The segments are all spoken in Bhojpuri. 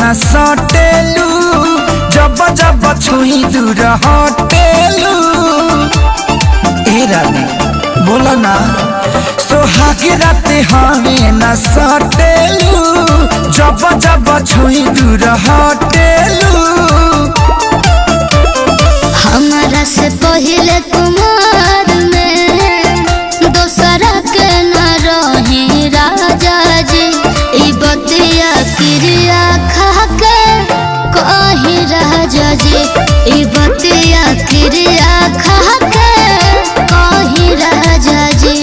न सटेलू, जब जब छुई दूर हटेलू। ए रानी बोला ना, सोहाग रात हमें न सटेलू, जब जब छुई दूर हटेलू। हमारा से पहले कुमार में दोसरा के न रही राजा जी, ई बतिया क्रिया खा के कही राजा जी, ई बतिया क्रिया खा के कही राजा जी।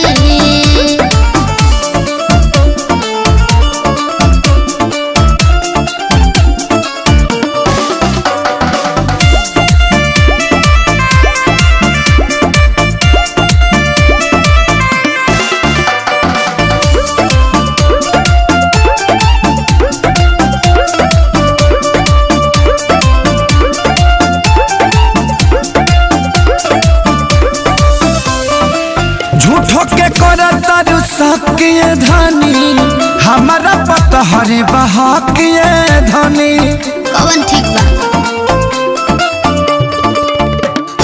झूठो के करतारू सकिए धनी, हमारा पता हरे बहाकिए धनी। कवन ठीक बा,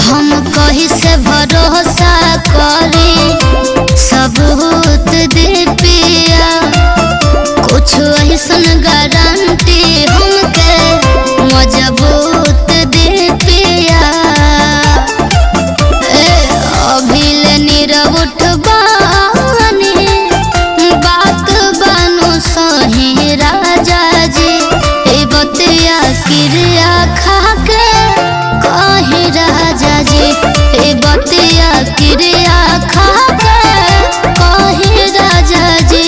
हम कहीं से भरोसा करी सबूत दे पिया, कुछ ऐसन गारंटी हमके मजबूत दे पिया। अभिले नीरव उठबानी बात बानु सही राजा जी, ए बतिया क्रिया खा के कही राजा जी, ए बतिया क्रिया खा के कही राजा जी।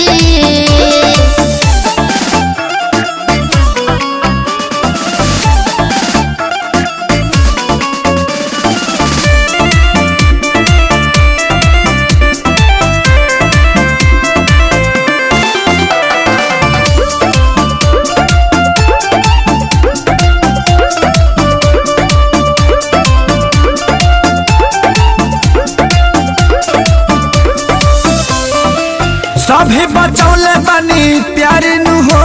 सभी बचौले बनी प्यार नु हो,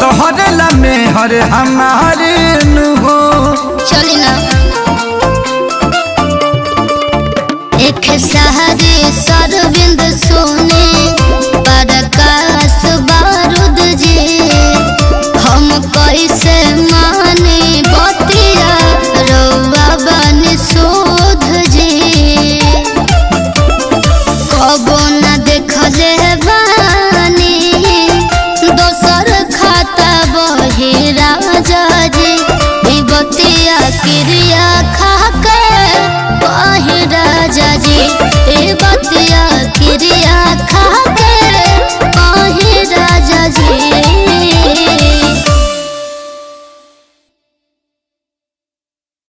तोहरे लम्हे हर हमारे नु हो। चली ना एक सहारे सरविंद सोने प्रकाश बारूद जी, हम कैसे